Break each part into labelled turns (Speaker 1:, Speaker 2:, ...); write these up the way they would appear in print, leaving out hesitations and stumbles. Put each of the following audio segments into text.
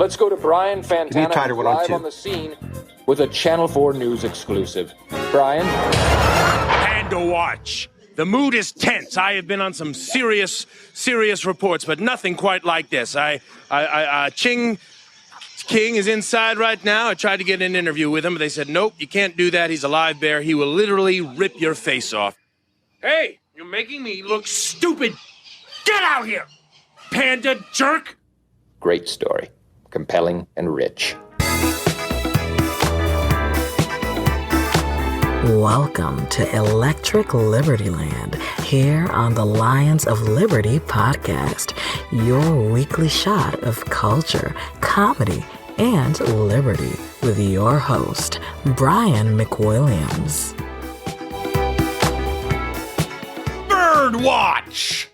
Speaker 1: Let's go to Brian Fantana
Speaker 2: tighter one on
Speaker 1: live
Speaker 2: two.
Speaker 1: on the scene with a Channel 4 News exclusive. Brian?
Speaker 3: BIRDWATCH. The mood is tense. I have been on some serious reports, but nothing quite like this. King is inside right now. I tried to get an interview with him, but they said, nope, you can't do that. He's a live bear. He will literally rip your face off. Hey, you're making me look stupid. Get out here, panda jerk.
Speaker 1: Great story. Compelling and rich.
Speaker 4: Welcome to Electric Liberty Land, here on the Lions of Liberty podcast, your weekly shot of culture, comedy, and liberty with your host, Brian McWilliams.
Speaker 5: BIRDWATCH!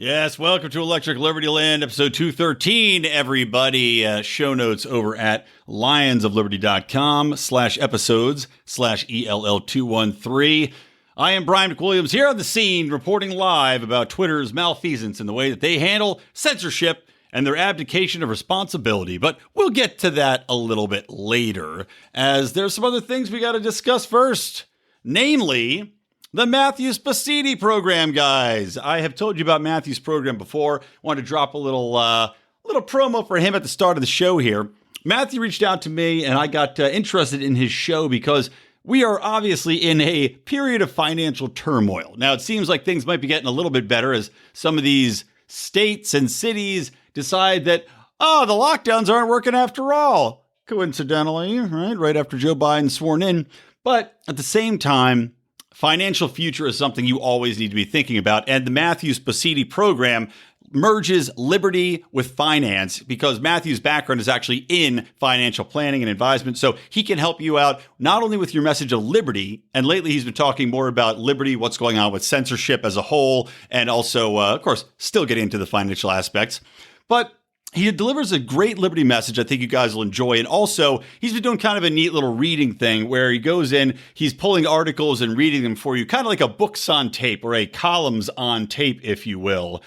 Speaker 5: Yes, welcome to Electric Liberty Land, episode 213, everybody. Show notes over at lionsofliberty.com/episodes/ELL213. I am Brian McWilliams here on the scene, reporting live about Twitter's malfeasance in the way that they handle censorship and their abdication of responsibility. But we'll get to that a little bit later, as there's some other things we got to discuss first. Namely, the Matthew Spositi program, guys. I have told you about Matthew's program before. Wanted to drop a little promo for him at the start of the show here. Matthew reached out to me, and I got interested in his show because we are obviously in a period of financial turmoil. Now, it seems like things might be getting a little bit better as some of these states and cities decide that, the lockdowns aren't working after all. Coincidentally, right after Joe Biden's sworn in. But at the same time, financial future is something you always need to be thinking about. And the Matthew Spositi program merges liberty with finance because Matthew's background is actually in financial planning and advisement. So he can help you out not only with your message of liberty, and lately he's been talking more about liberty, what's going on with censorship as a whole, and also, of course, still getting into the financial aspects. But he delivers a great liberty message I think you guys will enjoy. And also, he's been doing kind of a neat little reading thing where he goes in, he's pulling articles and reading them for you, kind of like a books on tape or a columns on tape, if you will,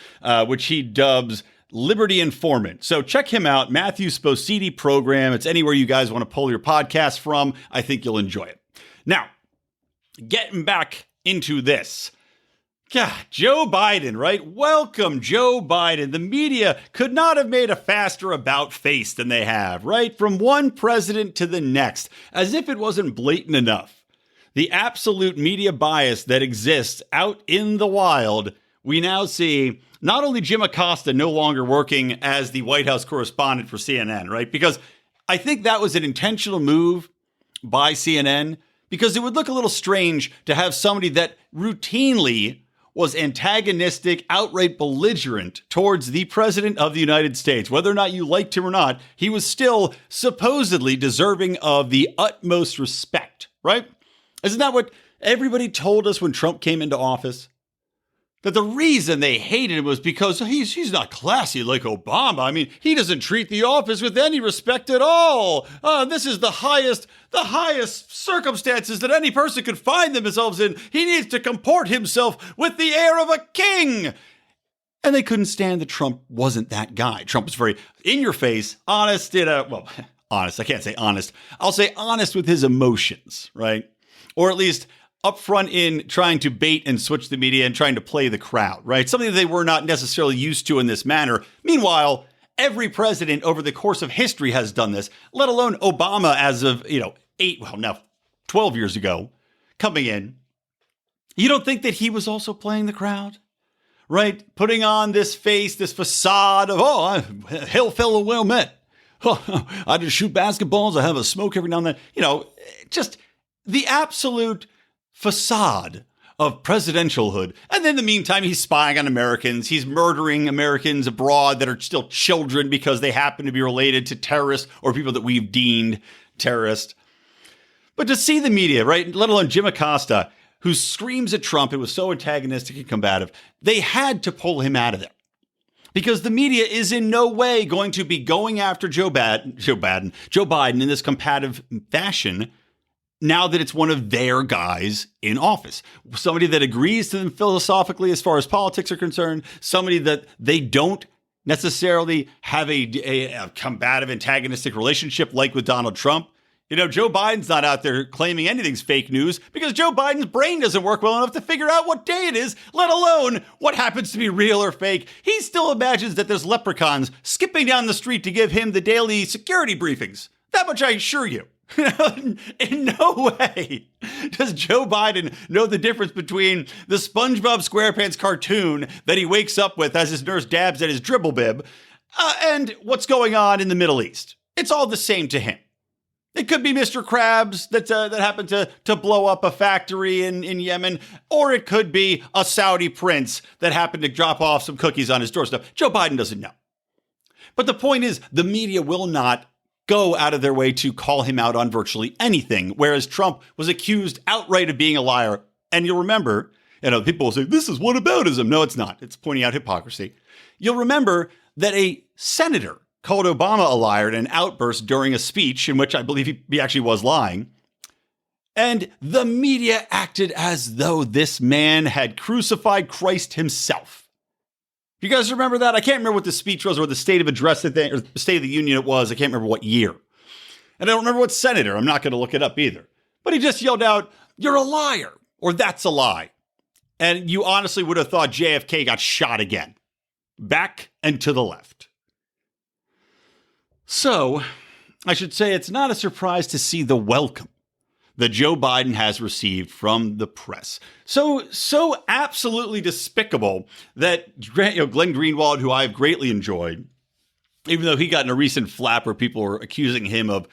Speaker 5: which he dubs Liberty Informant. So check him out, Matthew Spositi program. It's anywhere you guys want to pull your podcast from. I think you'll enjoy it. Now, getting back into this. God, Joe Biden, right? Welcome, Joe Biden. The media could not have made a faster about face than they have, right? From one president to the next, as if it wasn't blatant enough. The absolute media bias that exists out in the wild, we now see not only Jim Acosta no longer working as the White House correspondent for CNN, right? Because I think that was an intentional move by CNN, because it would look a little strange to have somebody that routinely was antagonistic, outright belligerent towards the president of the United States. Whether or not you liked him or not, he was still supposedly deserving of the utmost respect, right? Isn't that what everybody told us when Trump came into office? That the reason they hated him was because he's not classy like Obama. I mean, he doesn't treat the office with any respect at all. This is the highest circumstances that any person could find themselves in. He needs to comport himself with the air of a king. And they couldn't stand that Trump wasn't that guy. Trump was very in your face, honest honest. I can't say honest. I'll say honest with his emotions, right? Or at least upfront in trying to bait and switch the media and trying to play the crowd, right? Something that they were not necessarily used to in this manner. Meanwhile, every president over the course of history has done this, let alone Obama as of, 12 years ago, coming in. You don't think that he was also playing the crowd, right? Putting on this face, this facade of, hail fellow well met. I just shoot basketballs. I have a smoke every now and then. Just the absolute facade of presidentialhood. And then in the meantime, he's spying on Americans. He's murdering Americans abroad that are still children because they happen to be related to terrorists or people that we've deemed terrorists. But to see the media, right, let alone Jim Acosta, who screams at Trump, it was so antagonistic and combative, they had to pull him out of there. Because the media is in no way going to be going after Joe Biden in this combative fashion now that it's one of their guys in office. Somebody that agrees to them philosophically as far as politics are concerned, somebody that they don't necessarily have a combative, antagonistic relationship like with Donald Trump. You know, Joe Biden's not out there claiming anything's fake news because Joe Biden's brain doesn't work well enough to figure out what day it is, let alone what happens to be real or fake. He still imagines that there's leprechauns skipping down the street to give him the daily security briefings. That much I assure you. In no way does Joe Biden know the difference between the SpongeBob SquarePants cartoon that he wakes up with as his nurse dabs at his dribble bib and what's going on in the Middle East. It's all the same to him. It could be Mr. Krabs that happened to blow up a factory in Yemen, or it could be a Saudi prince that happened to drop off some cookies on his doorstep. Joe Biden doesn't know. But the point is, the media will not go out of their way to call him out on virtually anything, whereas Trump was accused outright of being a liar. And you'll remember, people will say, this is whataboutism. No, it's not. It's pointing out hypocrisy. You'll remember that a senator called Obama a liar in an outburst during a speech in which I believe he actually was lying. And the media acted as though this man had crucified Christ himself. You guys remember that? I can't remember what the speech was or the state of address or the State of the Union it was. I can't remember what year. And I don't remember what senator. I'm not going to look it up either. But he just yelled out, "You're a liar," or "That's a lie." And you honestly would have thought JFK got shot again. Back and to the left. So, I should say it's not a surprise to see the welcome that Joe Biden has received from the press. So absolutely despicable that Glenn Greenwald, who I've greatly enjoyed, even though he got in a recent flap where people were accusing him of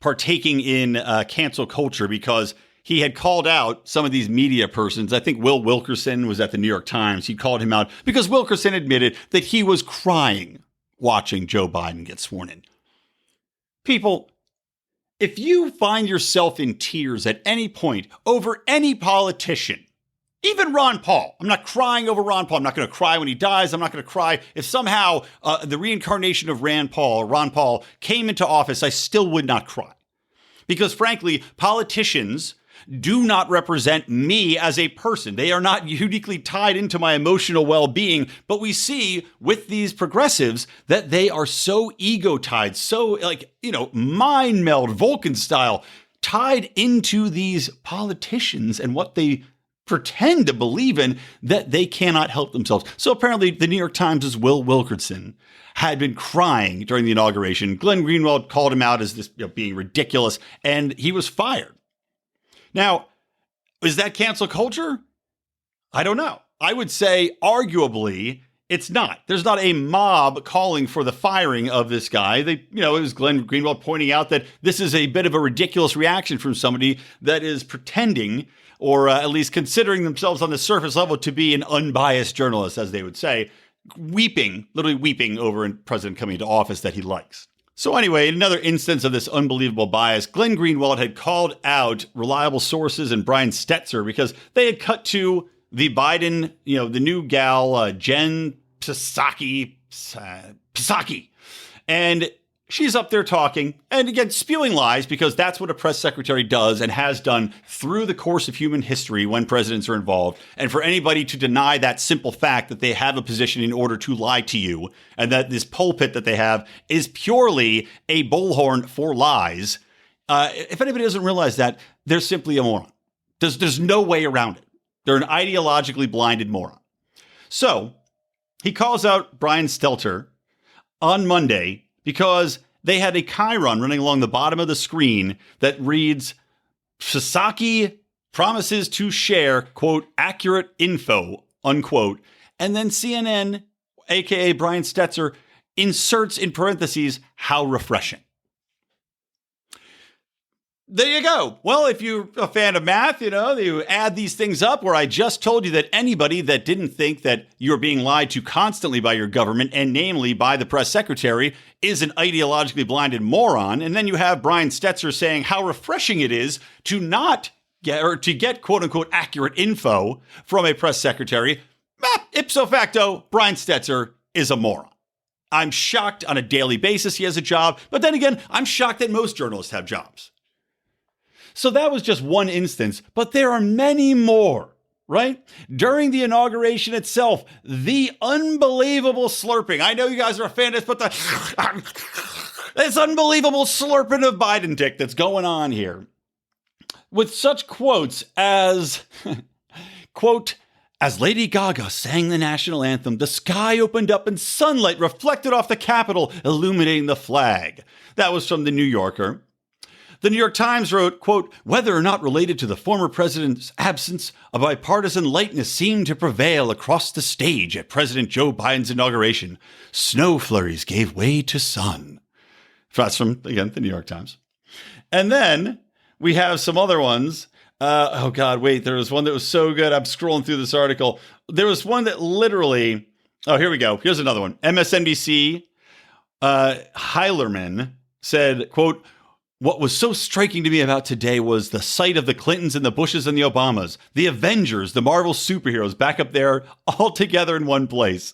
Speaker 5: partaking in cancel culture because he had called out some of these media persons. I think Will Wilkerson was at the New York Times. He called him out because Wilkerson admitted that he was crying watching Joe Biden get sworn in. People, if you find yourself in tears at any point over any politician, even Ron Paul, I'm not crying over Ron Paul. I'm not going to cry when he dies. I'm not going to cry if somehow the reincarnation of Ron Paul came into office. I still would not cry. Because frankly, politicians do not represent me as a person. They are not uniquely tied into my emotional well-being. But we see with these progressives that they are so ego-tied, so mind meld, Vulcan style, tied into these politicians and what they pretend to believe in that they cannot help themselves. So apparently the New York Times' Will Wilkerson had been crying during the inauguration. Glenn Greenwald called him out as this being ridiculous, and he was fired. Now, is that cancel culture? I don't know. I would say arguably it's not. There's not a mob calling for the firing of this guy. It was Glenn Greenwald pointing out that this is a bit of a ridiculous reaction from somebody that is pretending or at least considering themselves on the surface level to be an unbiased journalist, as they would say, literally weeping over a president coming into office that he likes. So anyway, in another instance of this unbelievable bias, Glenn Greenwald had called out reliable sources and Brian Stetzer because they had cut to the Biden, the new gal, Jen Psaki. And she's up there talking and again, spewing lies because that's what a press secretary does and has done through the course of human history when presidents are involved. And for anybody to deny that simple fact that they have a position in order to lie to you and that this pulpit that they have is purely a bullhorn for lies. If anybody doesn't realize that, they're simply a moron. There's no way around it. They're an ideologically blinded moron. So he calls out Brian Stelter on Monday because they had a chyron running along the bottom of the screen that reads, Psaki promises to share, quote, accurate info, unquote. And then CNN, aka Brian Stetzer, inserts in parentheses, how refreshing. There you go. Well, if you're a fan of math, you add these things up where I just told you that anybody that didn't think that you're being lied to constantly by your government, and namely by the press secretary, is an ideologically blinded moron. And then you have Brian Stetzer saying how refreshing it is to not get, or to get quote unquote accurate info from a press secretary. Ipso facto, Brian Stetzer is a moron. I'm shocked on a daily basis he has a job. But then again, I'm shocked that most journalists have jobs. So that was just one instance, but there are many more right? During the inauguration itself, the unbelievable slurping. I know you guys are a fan of this, but this unbelievable slurping of Biden dick that's going on here. With such quotes as, quote, as Lady Gaga sang the national anthem, the sky opened up and sunlight reflected off the Capitol, illuminating the flag. That was from the New Yorker. The New York Times wrote, quote, whether or not related to the former president's absence, a bipartisan lightness seemed to prevail across the stage at President Joe Biden's inauguration. Snow flurries gave way to sun. That's from, again, the New York Times. And then we have some other ones. Oh, God, wait, there was one that was so good. I'm scrolling through this article. There was one that literally, oh, here we go. Here's another one. MSNBC, Heilerman said, quote, what was so striking to me about today was the sight of the Clintons and the Bushes and the Obamas, the Avengers, the Marvel superheroes back up there all together in one place.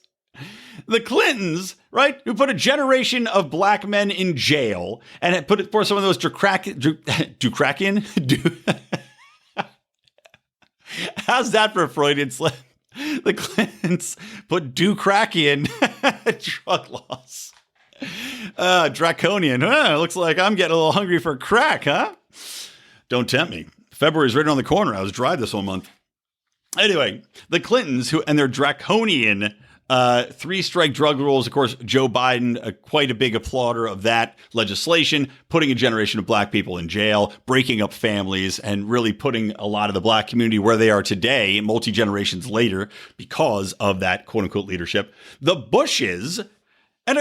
Speaker 5: The Clintons, right, who put a generation of black men in jail and had put it for some of those how's that for a Freudian slip? The Clintons put Ducrakian drug laws. Draconian. Looks like I'm getting a little hungry for crack, huh? Don't tempt me. February's right on the corner. I was dry this whole month. Anyway, the Clintons and their draconian three-strike drug rules. Of course, Joe Biden, quite a big applauder of that legislation, putting a generation of black people in jail, breaking up families, and really putting a lot of the black community where they are today, multi-generations later, because of that quote-unquote leadership. The Bushes, and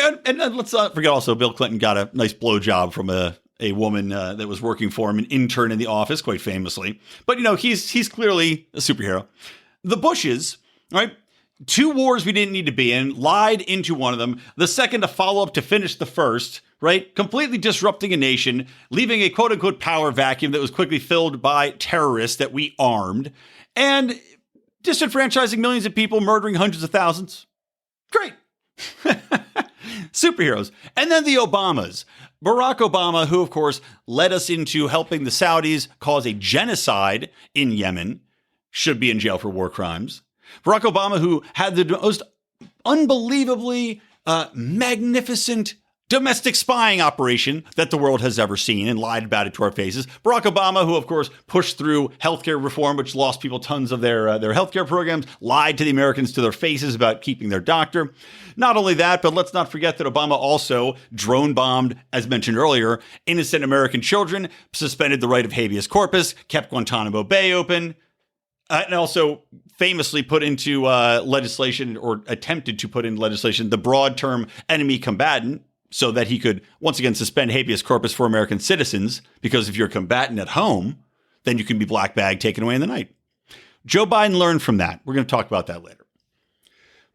Speaker 5: let's not forget also, Bill Clinton got a nice blowjob from a woman that was working for him, an intern in the office, quite famously. But, you know, he's clearly a superhero. The Bushes, right? 2 wars we didn't need to be in, lied into one of them. The second, a follow-up to finish the first, right? Completely disrupting a nation, leaving a quote-unquote power vacuum that was quickly filled by terrorists that we armed, and disenfranchising millions of people, murdering hundreds of thousands. Great. Superheroes. And then the Obamas. Barack Obama, who, of course, led us into helping the Saudis cause a genocide in Yemen, should be in jail for war crimes. Barack Obama, who had the most unbelievably magnificent domestic spying operation that the world has ever seen and lied about it to our faces. Barack Obama, who, of course, pushed through healthcare reform, which lost people tons of their healthcare programs, lied to the Americans to their faces about keeping their doctor. Not only that, but let's not forget that Obama also drone bombed, as mentioned earlier, innocent American children, suspended the right of habeas corpus, kept Guantanamo Bay open, and also famously put into legislation, or attempted to put in legislation, the broad term enemy combatant, so that he could once again suspend habeas corpus for American citizens, because if you're a combatant at home, then you can be black bag taken away in the night. Joe Biden learned from that. We're going to talk about that later.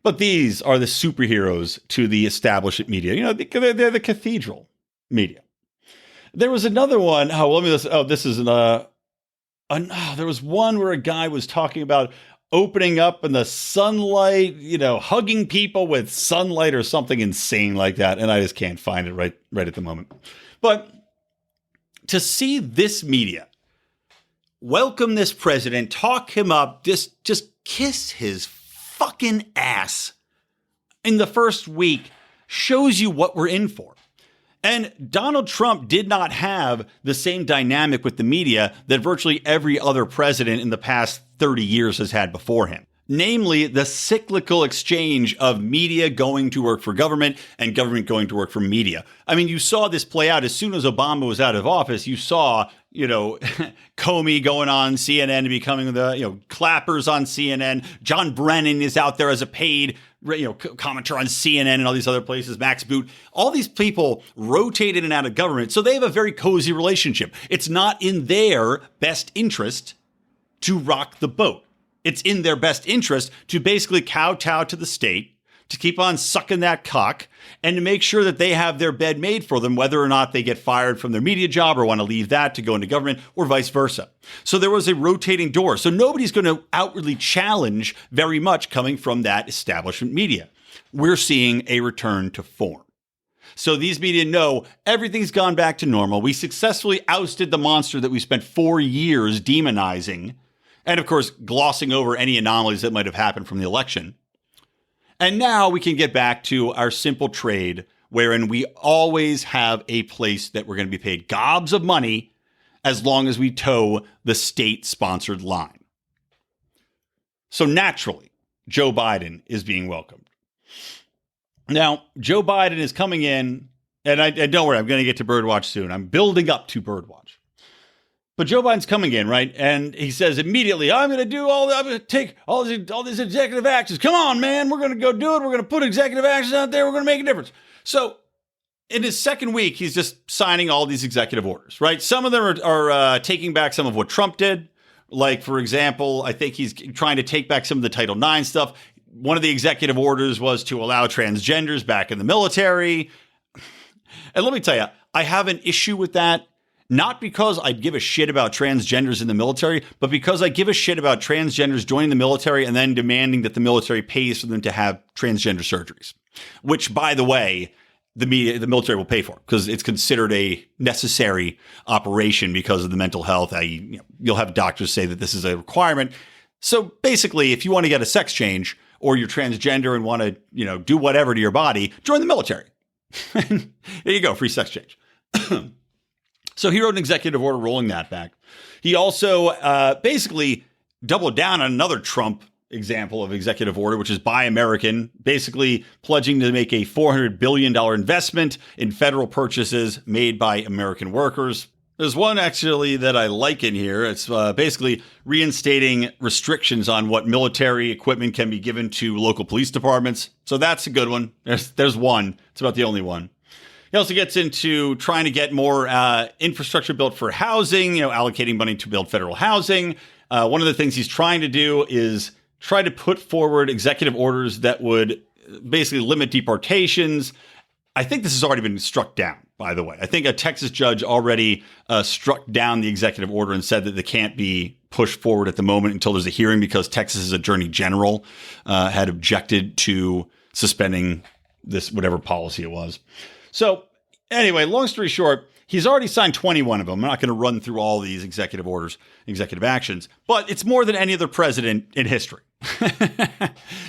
Speaker 5: But these are the superheroes to the establishment media. You know, they're the cathedral media. There was another one. This is there was one where a guy was talking about opening up in the sunlight, you know, hugging people with sunlight or something insane like that. And I just can't find it right at the moment. But to see this media welcome this president, talk him up, just kiss his fucking ass in the first week shows you what we're in for. And Donald Trump did not have the same dynamic with the media that virtually every other president in the past 30 years has had before him. Namely, the cyclical exchange of media going to work for government and government going to work for media. I mean, you saw this play out as soon as Obama was out of office. You saw, you know, Comey going on CNN and becoming the, clappers on CNN. John Brennan is out there as a paid, commenter on CNN and all these other places. Max Boot. All these people rotate in and out of government. So they have a very cozy relationship. It's not in their best interest to rock the boat. It's in their best interest to basically kowtow to the state, to keep on sucking that cock, and to make sure that they have their bed made for them, whether or not they get fired from their media job or want to leave that to go into government, or vice versa. So there was a rotating door. So nobody's going to outwardly challenge very much coming from that establishment media. We're seeing a return to form. So these media know everything's gone back to normal. We successfully ousted the monster that we spent 4 years demonizing. And of course, glossing over any anomalies that might have happened from the election. And now we can get back to our simple trade, wherein we always have a place that we're going to be paid gobs of money as long as we toe the state-sponsored line. So naturally, Joe Biden is being welcomed. Now, Joe Biden is coming in, and don't worry, I'm going to get to Birdwatch soon. I'm building up to Birdwatch. But Joe Biden's coming in, right? And he says immediately, I'm going to take all these executive actions. Come on, man. We're going to go do it. We're going to put executive actions out there. We're going to make a difference. So in his second week, he's just signing all these executive orders, right? Some of them are taking back some of what Trump did. Like, for example, I think he's trying to take back some of the Title IX stuff. One of the executive orders was to allow transgenders back in the military. And let me tell you, I have an issue with that. Not because I give a shit about transgenders in the military, but because I give a shit about transgenders joining the military and then demanding that the military pays for them to have transgender surgeries, which, by the way, the military will pay for because it's considered a necessary operation because of the mental health. You'll have doctors say that this is a requirement. So basically, if you want to get a sex change or you're transgender and want to, do whatever to your body, join the military. There you go, free sex change. So he wrote an executive order rolling that back. He also basically doubled down on another Trump example of executive order, which is Buy American, basically pledging to make a $400 billion investment in federal purchases made by American workers. There's one actually that I like in here. It's basically reinstating restrictions on what military equipment can be given to local police departments. So that's a good one. There's one. It's about the only one. He also gets into trying to get more infrastructure built for housing, allocating money to build federal housing. One of the things he's trying to do is try to put forward executive orders that would basically limit deportations. I think this has already been struck down, by the way. I think a Texas judge already struck down the executive order and said that they can't be pushed forward at the moment until there's a hearing because Texas's attorney general had objected to suspending this, whatever policy it was. So anyway, long story short, he's already signed 21 of them. I'm not going to run through all these executive orders, executive actions, but it's more than any other president in history.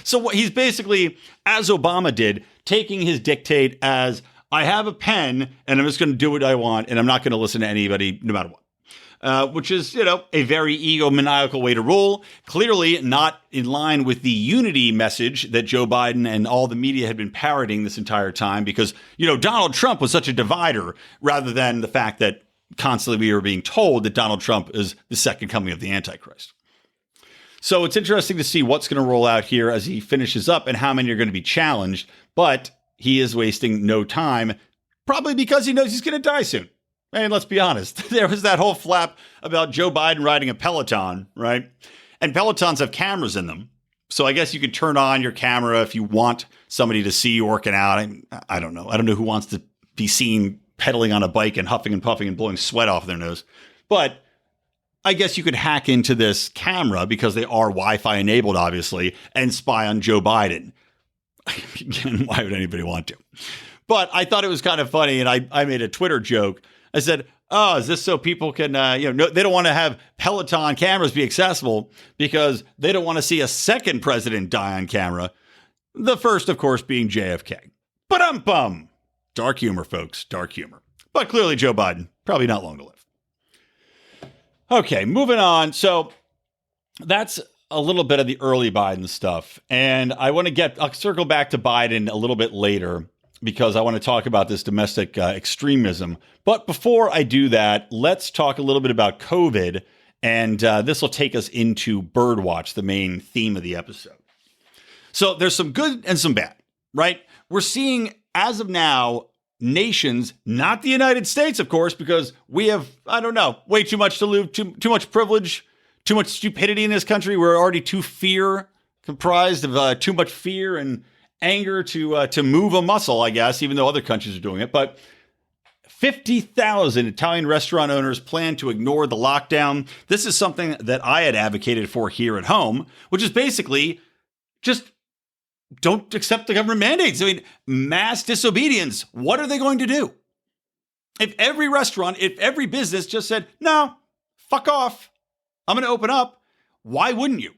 Speaker 5: So what he's basically, as Obama did, taking his dictate as I have a pen and I'm just going to do what I want and I'm not going to listen to anybody no matter what. Which is, a very egomaniacal way to rule. Clearly not in line with the unity message that Joe Biden and all the media had been parroting this entire time because, Donald Trump was such a divider rather than the fact that constantly we were being told that Donald Trump is the second coming of the Antichrist. So it's interesting to see what's going to roll out here as he finishes up and how many are going to be challenged. But he is wasting no time, probably because he knows he's going to die soon. And let's be honest, there was that whole flap about Joe Biden riding a Peloton, right? And Pelotons have cameras in them. So I guess you could turn on your camera if you want somebody to see you working out. I don't know. I don't know who wants to be seen pedaling on a bike and huffing and puffing and blowing sweat off their nose. But I guess you could hack into this camera because they are Wi-Fi enabled, obviously, and spy on Joe Biden. Again, why would anybody want to? But I thought it was kind of funny, and I made a Twitter joke. I said, oh, is this so people can, they don't want to have Peloton cameras be accessible because they don't want to see a second president die on camera. The first, of course, being JFK. Ba-dum-bum. Dark humor, folks. Dark humor. But clearly Joe Biden, probably not long to live. Okay, moving on. So that's a little bit of the early Biden stuff. And I'll circle back to Biden a little bit later because I want to talk about this domestic extremism. But before I do that, let's talk a little bit about COVID. And this will take us into Birdwatch, the main theme of the episode. So there's some good and some bad, right? We're seeing, as of now, nations, not the United States, of course, because we have, way too much to lose, too much privilege, too much stupidity in this country. We're already comprised of too much fear and anger to move a muscle, I guess, even though other countries are doing it. But 50,000 Italian restaurant owners plan to ignore the lockdown. This is something that I had advocated for here at home, which is basically just don't accept the government mandates. I mean, mass disobedience. What are they going to do? If every restaurant, if every business just said, no, fuck off, I'm going to open up, Why wouldn't you?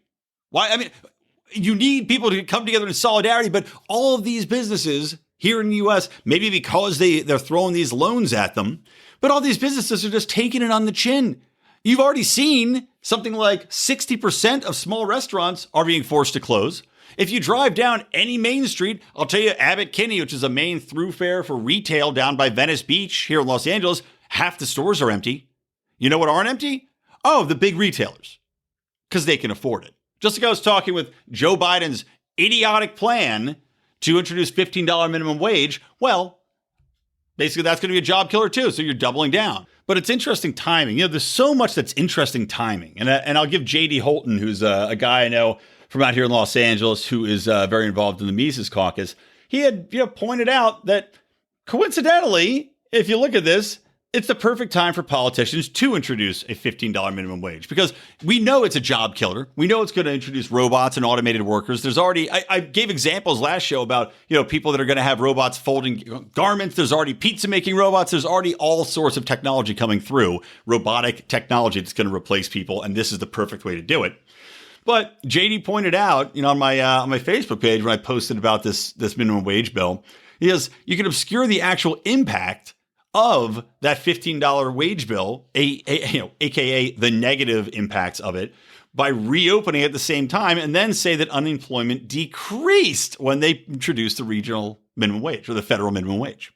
Speaker 5: Why? I mean, you need people to come together in solidarity, but all of these businesses here in the U.S., maybe because they're throwing these loans at them, but all these businesses are just taking it on the chin. You've already seen something like 60% of small restaurants are being forced to close. If you drive down any main street, I'll tell you, Abbott Kinney, which is a main thoroughfare for retail down by Venice Beach here in Los Angeles, half the stores are empty. You know what aren't empty? Oh, the big retailers, because they can afford it. Just like I was talking with Joe Biden's idiotic plan to introduce $15 minimum wage, well, basically that's going to be a job killer too, so you're doubling down. But it's interesting timing. There's so much that's interesting timing. And I'll give J.D. Holton, who's a guy I know from out here in Los Angeles who is very involved in the Mises Caucus. He had pointed out that coincidentally, if you look at this, it's the perfect time for politicians to introduce a $15 minimum wage because we know it's a job killer. We know it's going to introduce robots and automated workers. There's already, I gave examples last show about, people that are going to have robots folding garments. There's already pizza making robots. There's already all sorts of technology coming through, robotic technology that's going to replace people. And this is the perfect way to do it. But JD pointed out, on my Facebook page when I posted about this minimum wage bill, is you can obscure the actual impact of that $15 wage bill, aka the negative impacts of it, by reopening at the same time and then say that unemployment decreased when they introduced the regional minimum wage or the federal minimum wage.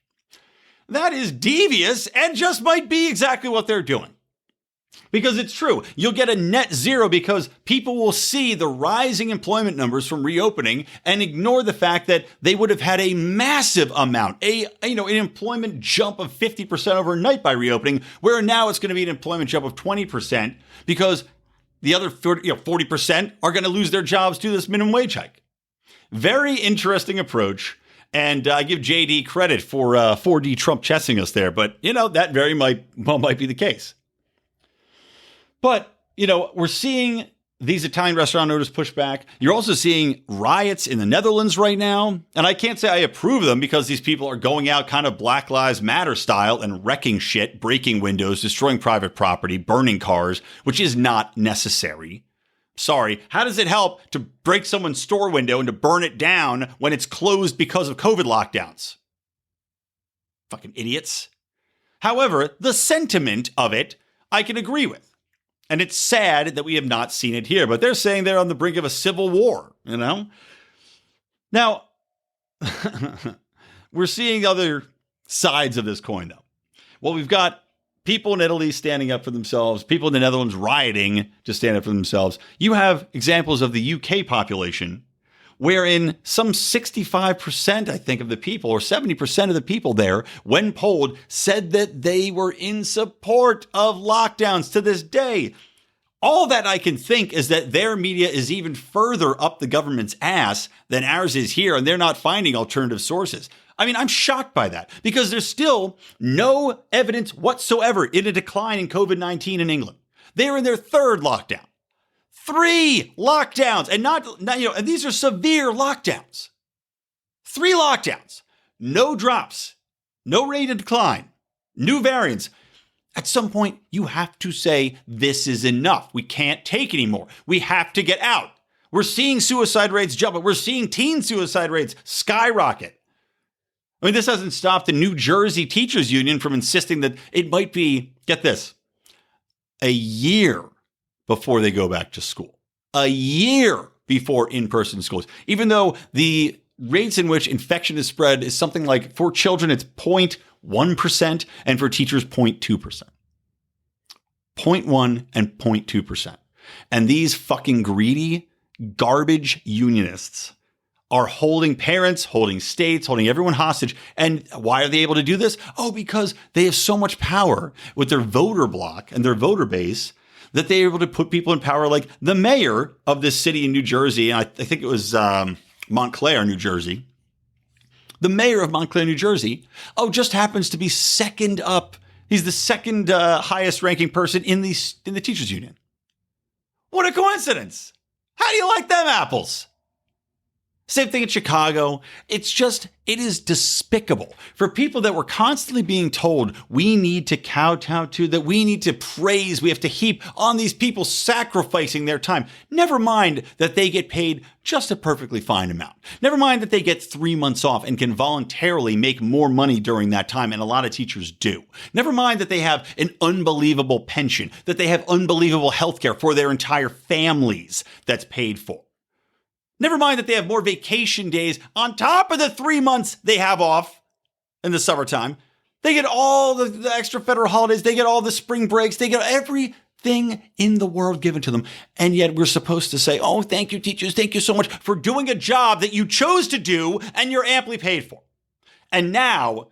Speaker 5: That is devious and just might be exactly what they're doing. Because it's true. You'll get a net zero because people will see the rising employment numbers from reopening and ignore the fact that they would have had a massive amount, an employment jump of 50% overnight by reopening, where now it's going to be an employment jump of 20% because the other 40% are going to lose their jobs to this minimum wage hike. Very interesting approach. And I give JD credit for 4D Trump chessing us there, but that very might be the case. But, we're seeing these Italian restaurant owners push back. You're also seeing riots in the Netherlands right now. And I can't say I approve of them because these people are going out kind of Black Lives Matter style and wrecking shit, breaking windows, destroying private property, burning cars, which is not necessary. Sorry. How does it help to break someone's store window and to burn it down when it's closed because of COVID lockdowns? Fucking idiots. However, the sentiment of it, I can agree with. And it's sad that we have not seen it here, but they're saying they're on the brink of a civil war, Now, we're seeing other sides of this coin, though. Well, we've got people in Italy standing up for themselves, people in the Netherlands rioting to stand up for themselves. You have examples of the UK population, wherein some 65%, I think, of the people, or 70% of the people there, when polled, said that they were in support of lockdowns to this day. All that I can think is that their media is even further up the government's ass than ours is here, and they're not finding alternative sources. I mean, I'm shocked by that, because there's still no evidence whatsoever in a decline in COVID-19 in England. They're in their third lockdown. 3 lockdowns, and and these are severe lockdowns. 3 lockdowns, no drops, no rate of decline, new variants. At some point, you have to say, this is enough. We can't take anymore. We have to get out. We're seeing suicide rates jump, but we're seeing teen suicide rates skyrocket. I mean, this hasn't stopped the New Jersey Teachers Union from insisting that it might be, get this, a year before they go back to school. A year before in-person schools. Even though the rates in which infection is spread is something like, for children, it's 0.1%, and for teachers, 0.2%. 0.1 and 0.2%. And these fucking greedy, garbage unionists are holding parents, holding states, holding everyone hostage. And why are they able to do this? Oh, because they have so much power with their voter bloc and their voter base that they're able to put people in power, like the mayor of this city in New Jersey. And I think it was Montclair, New Jersey. The mayor of Montclair, New Jersey, just happens to be second up. He's the second highest ranking person in the teachers union. What a coincidence. How do you like them apples? Same thing in Chicago. It is despicable for people that were constantly being told we need to kowtow to, that we need to praise, we have to heap on these people sacrificing their time. Never mind that they get paid just a perfectly fine amount. Never mind that they get 3 months off and can voluntarily make more money during that time, and a lot of teachers do. Never mind that they have an unbelievable pension, that they have unbelievable health care for their entire families that's paid for. Never mind that they have more vacation days on top of the 3 months they have off in the summertime. They get all the extra federal holidays. They get all the spring breaks. They get everything in the world given to them. And yet we're supposed to say, oh, thank you, teachers. Thank you so much for doing a job that you chose to do and you're amply paid for. And now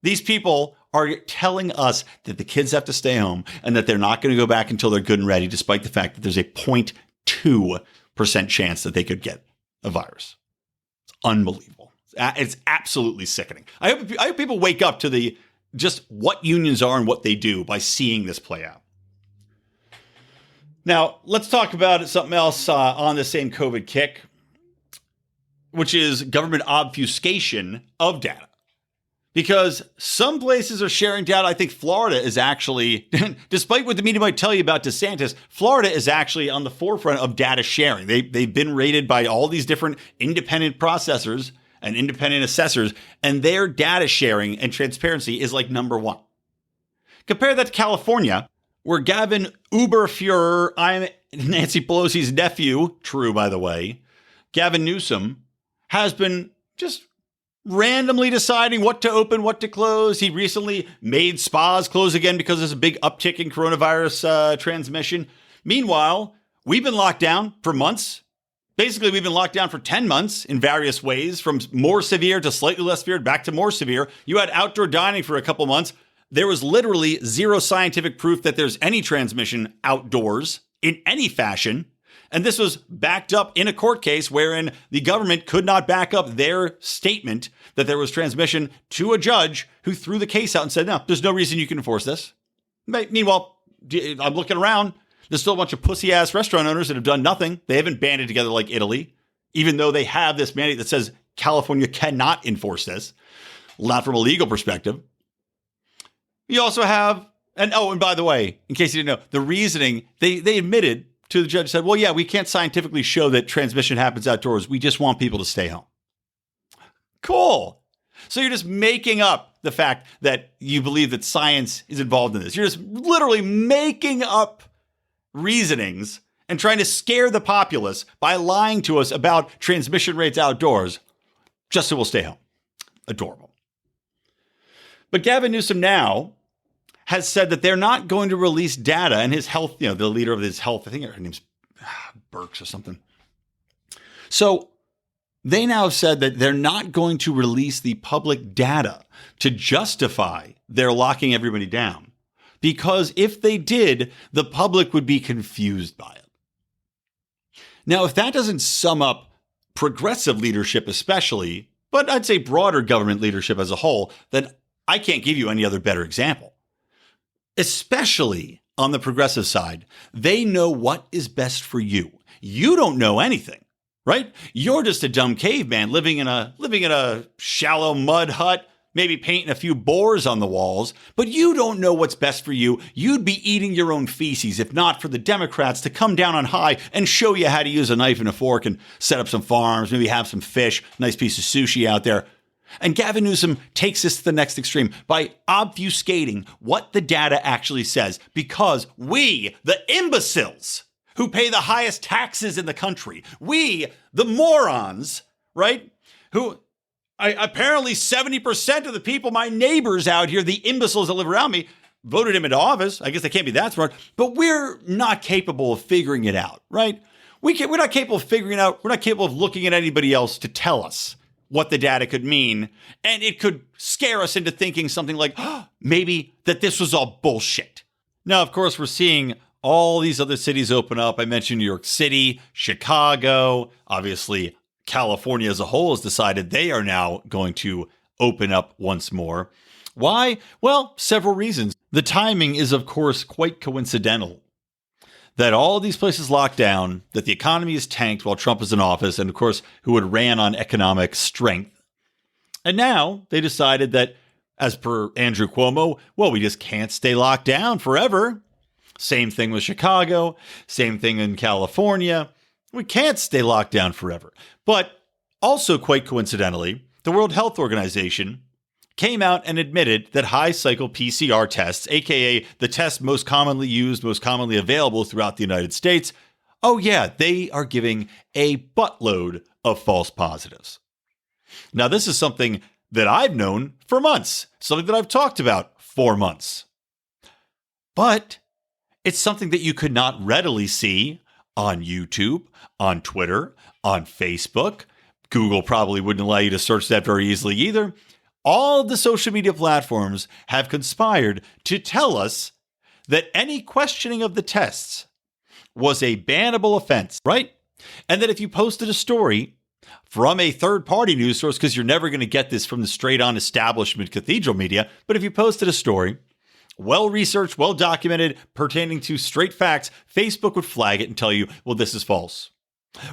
Speaker 5: these people are telling us that the kids have to stay home and that they're not going to go back until they're good and ready, despite the fact that there's a 0.2% chance that they could get a virus. It's unbelievable. It's absolutely sickening. I hope people wake up to just what unions are and what they do by seeing this play out. Now, let's talk about something else on the same COVID kick, which is government obfuscation of data. Because some places are sharing data. I think Florida is actually, despite what the media might tell you about DeSantis, Florida is actually on the forefront of data sharing. They've been rated by all these different independent processors and independent assessors, and their data sharing and transparency is like number one. Compare that to California, where Gavin Uberfuhrer, I'm Nancy Pelosi's nephew, true by the way, Gavin Newsom, has been just randomly deciding what to open, what to close. He recently made spas close again because there's a big uptick in coronavirus transmission. Meanwhile, we've been locked down for months. Basically, we've been locked down for 10 months in various ways, from more severe to slightly less severe, back to more severe. You had outdoor dining for a couple months. There was literally zero scientific proof that there's any transmission outdoors in any fashion. And this was backed up in a court case wherein the government could not back up their statement that there was transmission to a judge who threw the case out and said, no, there's no reason you can enforce this. Meanwhile, I'm looking around. There's still a bunch of pussy-ass restaurant owners that have done nothing. They haven't banded together like Italy, even though they have this mandate that says California cannot enforce this, not from a legal perspective. You also have, and by the way, in case you didn't know, the reasoning, they admitted to the judge, said, well, yeah, we can't scientifically show that transmission happens outdoors. We just want people to stay home. Cool. So you're just making up the fact that you believe that science is involved in this. You're just literally making up reasonings and trying to scare the populace by lying to us about transmission rates outdoors just so we'll stay home. Adorable. But Gavin Newsom now has said that they're not going to release data, and his health, the leader of his health, I think her name's Burks or something. So they now have said that they're not going to release the public data to justify their locking everybody down, because if they did, the public would be confused by it. Now, if that doesn't sum up progressive leadership especially, but I'd say broader government leadership as a whole, then I can't give you any other better example. Especially on the progressive side, they know what is best for you. You don't know anything, right? You're just a dumb caveman living in a shallow mud hut, maybe painting a few boars on the walls, but you don't know what's best for you. You'd be eating your own feces if not for the Democrats to come down on high and show you how to use a knife and a fork and set up some farms, maybe have some fish, nice piece of sushi out there. And Gavin Newsom takes this to the next extreme by obfuscating what the data actually says, because we, the imbeciles who pay the highest taxes in the country, we, the morons, right, who apparently 70% of the people, my neighbors out here, the imbeciles that live around me, voted him into office. I guess they can't be that smart, but we're not capable of figuring it out, right? We're not capable of figuring it out. We're not capable of looking at anybody else to tell us what the data could mean. And it could scare us into thinking something like, maybe that this was all bullshit. Now, of course, we're seeing all these other cities open up. I mentioned New York City, Chicago, obviously California as a whole has decided they are now going to open up once more. Why? Well, several reasons. The timing is, of course, quite coincidental. that all these places locked down, that the economy is tanked while Trump is in office, and of course, who had ran on economic strength. And now they decided that, as per Andrew Cuomo, well, we just can't stay locked down forever. Same thing with Chicago, same thing in California. We can't stay locked down forever. But also, quite coincidentally, the World Health Organization came out and admitted that high-cycle PCR tests, aka the tests most commonly used, most commonly available throughout the United States, oh yeah, they are giving a buttload of false positives. Now, this is something that I've known for months, something that I've talked about for months. But it's something that you could not readily see on YouTube, on Twitter, on Facebook. Google probably wouldn't allow you to search that very easily either. All of the social media platforms have conspired to tell us that any questioning of the tests was a bannable offense, right? And that if you posted a story from a third-party news source, because you're never going to get this from the straight-on establishment cathedral media, but if you posted a story, well-researched, well-documented, pertaining to straight facts, Facebook would flag it and tell you, well, this is false.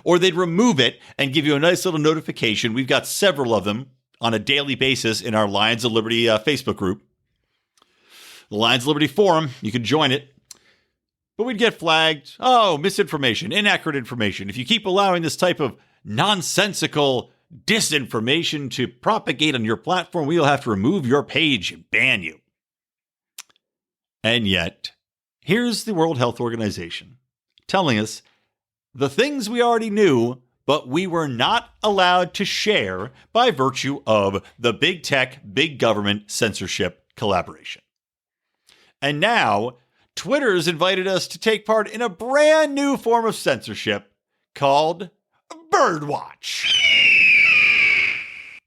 Speaker 5: Or they'd remove it and give you a nice little notification. We've got several of them on a daily basis in our Lions of Liberty Facebook group. The Lions of Liberty Forum, you can join it. But we'd get flagged. Oh, misinformation, inaccurate information. If you keep allowing this type of nonsensical disinformation to propagate on your platform, we'll have to remove your page and ban you. And yet, here's the World Health Organization telling us the things we already knew, but we were not allowed to share by virtue of the big tech, big government censorship collaboration. And now, Twitter's invited us to take part in a brand new form of censorship called BIRDWATCH.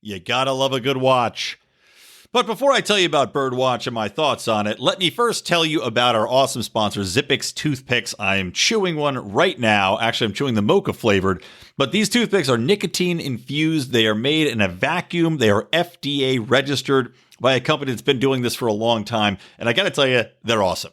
Speaker 5: You gotta love a good watch. But before I tell you about BIRDWATCH and my thoughts on it, let me first tell you about our awesome sponsor, Zippix Toothpicks. I am chewing one right now. Actually, I'm chewing the mocha flavored. But these toothpicks are nicotine infused. They are made in a vacuum. They are FDA registered by a company that's been doing this for a long time. And I got to tell you, they're awesome.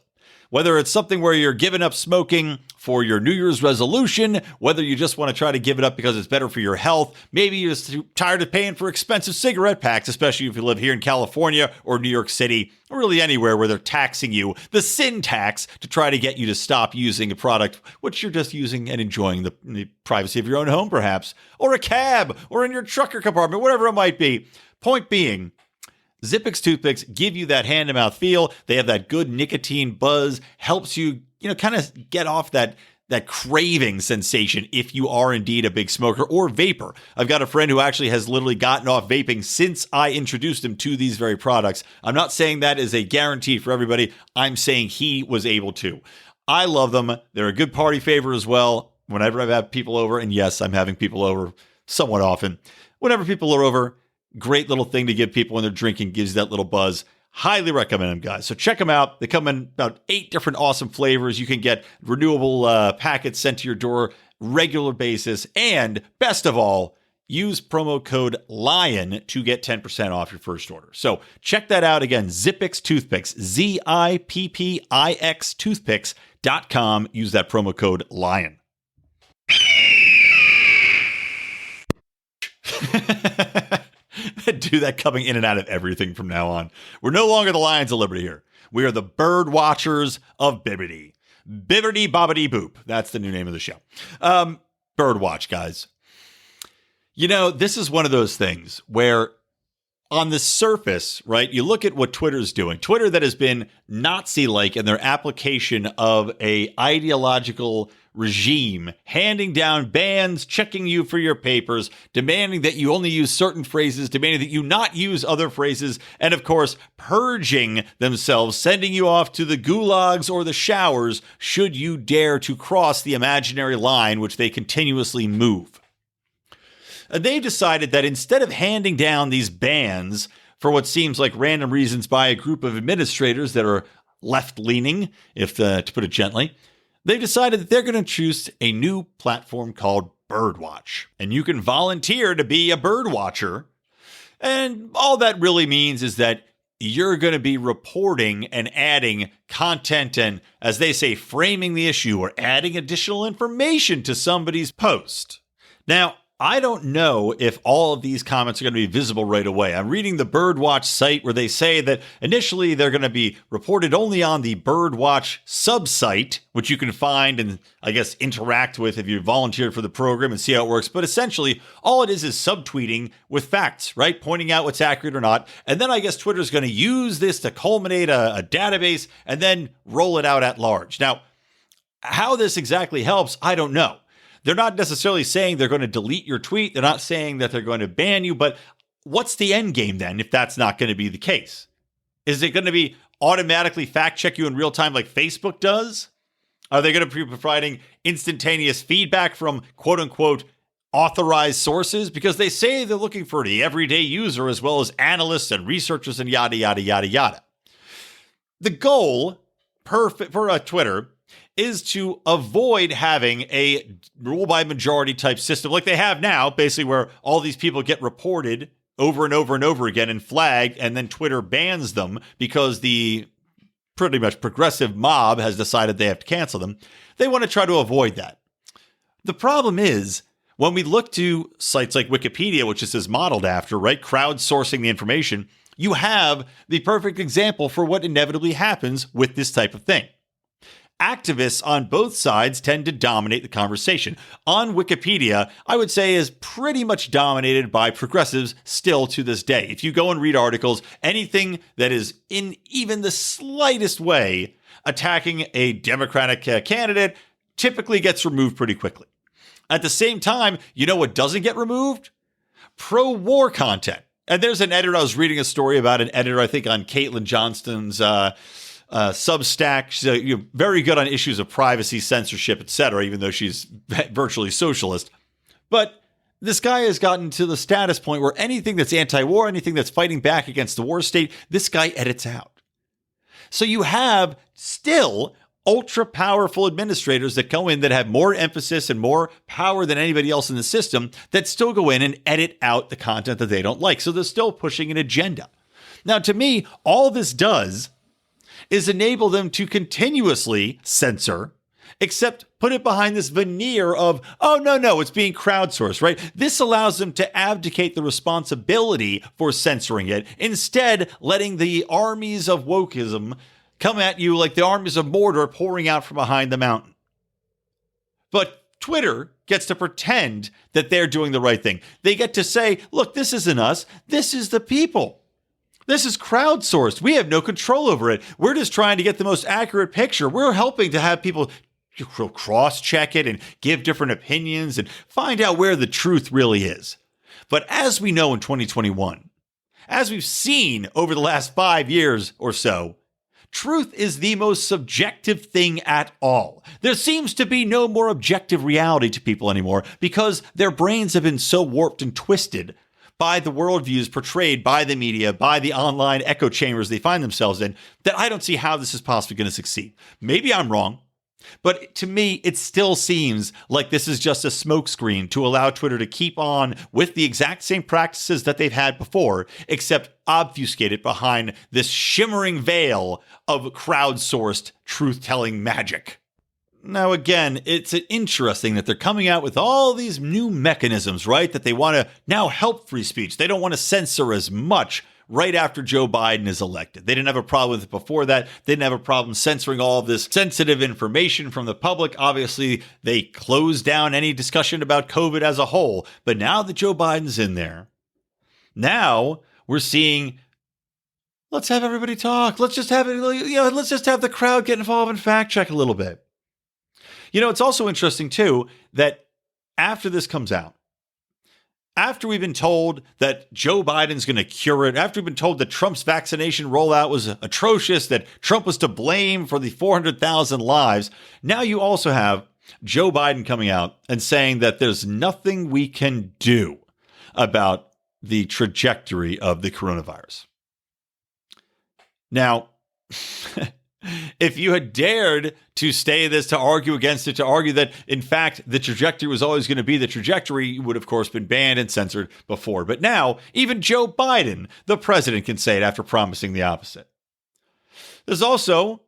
Speaker 5: Whether it's something where you're giving up smoking for your New Year's resolution, whether you just want to try to give it up because it's better for your health, maybe you're just tired of paying for expensive cigarette packs, especially if you live here in California or New York City, or really anywhere where they're taxing you, the sin tax, to try to get you to stop using a product which you're just using and enjoying the privacy of your own home, perhaps, or a cab, or in your trucker compartment, whatever it might be. Point being, Zippix toothpicks give you that hand-to-mouth feel. They have that good nicotine buzz, helps you, kind of get off that craving sensation if you are indeed a big smoker or vapor. I've got a friend who actually has literally gotten off vaping since I introduced him to these very products. I'm not saying that is a guarantee for everybody. I'm saying he was able to. I love them. They're a good party favor as well. Whenever I've had people over, and yes, I'm having people over somewhat often. Whenever people are over, great little thing to give people when they're drinking, gives you that little buzz. Highly recommend them, guys. So check them out. They come in about 8 different awesome flavors. You can get renewable packets sent to your door regular basis. And best of all, use promo code LION to get 10% off your first order. So check that out again. Zippix Toothpicks, Zippix toothpicks.com. Use that promo code LION. Do that coming in and out of everything from now on. We're no longer the Lions of Liberty here. We are the Bird Watchers of Bibbidi. Bibbidi Bobbidi Boop. That's the new name of the show. Birdwatch, guys. This is one of those things where on the surface, right, you look at what Twitter's doing. Twitter that has been Nazi-like in their application of a ideological regime, handing down bans, checking you for your papers, demanding that you only use certain phrases, demanding that you not use other phrases, and of course, purging themselves, sending you off to the gulags or the showers should you dare to cross the imaginary line which they continuously move. And they've decided that instead of handing down these bans for what seems like random reasons by a group of administrators that are left-leaning, to put it gently, they've decided that they're going to introduce a new platform called Birdwatch. And you can volunteer to be a bird watcher. And all that really means is that you're going to be reporting and adding content and, as they say, framing the issue or adding additional information to somebody's post. Now, I don't know if all of these comments are going to be visible right away. I'm reading the BIRDWATCH site where they say that initially they're going to be reported only on the BIRDWATCH subsite, which you can find and, I guess, interact with if you volunteered for the program and see how it works. But essentially, all it is subtweeting with facts, right? Pointing out what's accurate or not. And then I guess Twitter's going to use this to culminate a database and then roll it out at large. Now, how this exactly helps, I don't know. They're not necessarily saying they're going to delete your tweet. They're not saying that they're going to ban you. But what's the end game then if that's not going to be the case? Is it going to be automatically fact check you in real time like Facebook does? Are they going to be providing instantaneous feedback from quote unquote authorized sources? Because they say they're looking for the everyday user as well as analysts and researchers and yada, yada, yada, yada. The goal for Twitter is to avoid having a rule by majority type system like they have now, basically where all these people get reported over and over and over again and flagged, and then Twitter bans them because the pretty much progressive mob has decided they have to cancel them. They want to try to avoid that. The problem is, when we look to sites like Wikipedia, which this is modeled after, right, crowdsourcing the information, you have the perfect example for what inevitably happens with this type of thing. Activists on both sides tend to dominate the conversation. On Wikipedia, I would say is pretty much dominated by progressives still to this day. If you go and read articles, anything that is in even the slightest way attacking a Democratic candidate typically gets removed pretty quickly. At the same time, you know what doesn't get removed? Pro-war content. And there's an editor, I was reading a story about an editor, I think on Caitlin Johnston's Substack. She's very good on issues of privacy, censorship, etc., even though she's virtually socialist. But this guy has gotten to the status point where anything that's anti-war, anything that's fighting back against the war state, this guy edits out. So you have still ultra-powerful administrators that go in that have more emphasis and more power than anybody else in the system that still go in and edit out the content that they don't like. So they're still pushing an agenda. Now, to me, all this does is enable them to continuously censor, except put it behind this veneer of, oh, no, it's being crowdsourced, right? This allows them to abdicate the responsibility for censoring it, instead letting the armies of wokeism come at you like the armies of Mordor pouring out from behind the mountain. But Twitter gets to pretend that they're doing the right thing. They get to say, look, this isn't us. This is the people. This is crowdsourced. We have no control over it. We're just trying to get the most accurate picture. We're helping to have people cross-check it and give different opinions and find out where the truth really is. But as we know in 2021, as we've seen over the last 5 years or so, truth is the most subjective thing at all. There seems to be no more objective reality to people anymore because their brains have been so warped and twisted by the worldviews portrayed by the media, by the online echo chambers they find themselves in, that I don't see how this is possibly going to succeed. Maybe I'm wrong, but to me, it still seems like this is just a smokescreen to allow Twitter to keep on with the exact same practices that they've had before, except obfuscated behind this shimmering veil of crowdsourced truth-telling magic. Now, again, it's interesting that they're coming out with all these new mechanisms, right? That they want to now help free speech. They don't want to censor as much right after Joe Biden is elected. They didn't have a problem with it before that. They didn't have a problem censoring all of this sensitive information from the public. Obviously, they closed down any discussion about COVID as a whole. But now that Joe Biden's in there, now we're seeing, let's have everybody talk. Let's just have it, let's just have the crowd get involved and fact check a little bit. It's also interesting, too, that after this comes out, after we've been told that Joe Biden's going to cure it, after we've been told that Trump's vaccination rollout was atrocious, that Trump was to blame for the 400,000 lives, now you also have Joe Biden coming out and saying that there's nothing we can do about the trajectory of the coronavirus. Now, if you had dared to stay this, to argue against it, to argue that, in fact, the trajectory was always going to be the trajectory, you would, of course, been banned and censored before. But now, even Joe Biden, the president, can say it after promising the opposite. There's also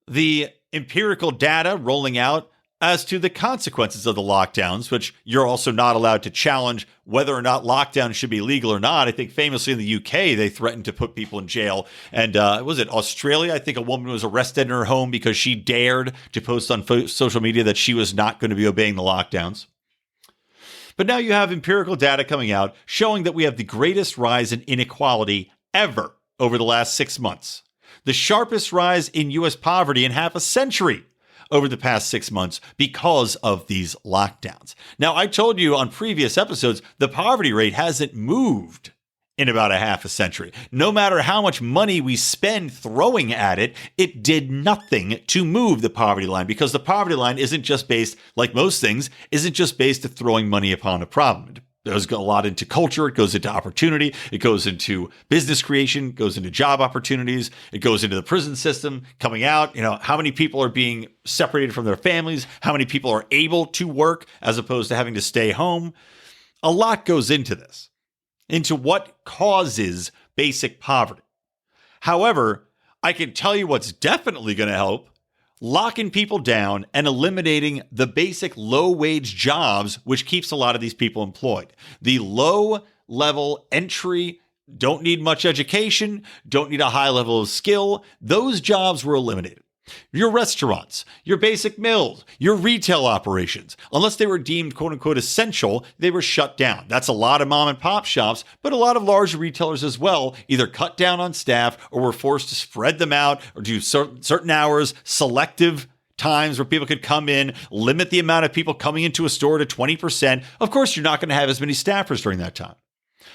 Speaker 5: the empirical data rolling out as to the consequences of the lockdowns, which you're also not allowed to challenge whether or not lockdown should be legal or not. I think famously in the UK, they threatened to put people in jail. And was it Australia? I think a woman was arrested in her home because she dared to post on social media that she was not going to be obeying the lockdowns. But now you have empirical data coming out showing that we have the greatest rise in inequality ever over the last 6 months. The sharpest rise in U.S. poverty in half a century over the past 6 months because of these lockdowns. Now, I told you on previous episodes, the poverty rate hasn't moved in about a half a century. No matter how much money we spend throwing at it, it did nothing to move the poverty line, because the poverty line isn't just based, like most things, isn't just based to throwing money upon a problem. It goes a lot into culture. It goes into opportunity. It goes into business creation. It goes into job opportunities. It goes into the prison system coming out. You know, how many people are being separated from their families? How many people are able to work as opposed to having to stay home? A lot goes into this, into what causes basic poverty. However, I can tell you what's definitely going to help: locking people down and eliminating the basic low-wage jobs, which keeps a lot of these people employed. The low-level entry, don't need much education, don't need a high level of skill, those jobs were eliminated. Your restaurants, your basic mills, your retail operations, unless they were deemed quote-unquote essential, they were shut down. That's a lot of mom and pop shops, but a lot of large retailers as well either cut down on staff or were forced to spread them out or do certain hours, selective times where people could come in, limit the amount of people coming into a store to 20%. Of course, you're not going to have as many staffers during that time.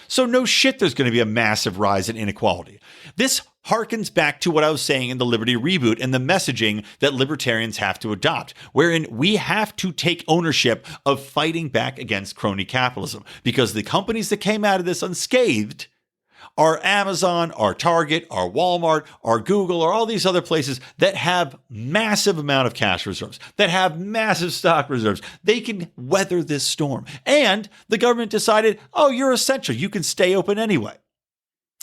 Speaker 5: So no shit, there's going to be a massive rise in inequality. This harkens back to what I was saying in the Liberty Reboot and the messaging that libertarians have to adopt, wherein we have to take ownership of fighting back against crony capitalism, because the companies that came out of this unscathed are Amazon, are Target, are Walmart, are Google, or all these other places that have massive amount of cash reserves, that have massive stock reserves. They can weather this storm. And the government decided, oh, you're essential. You can stay open anyway.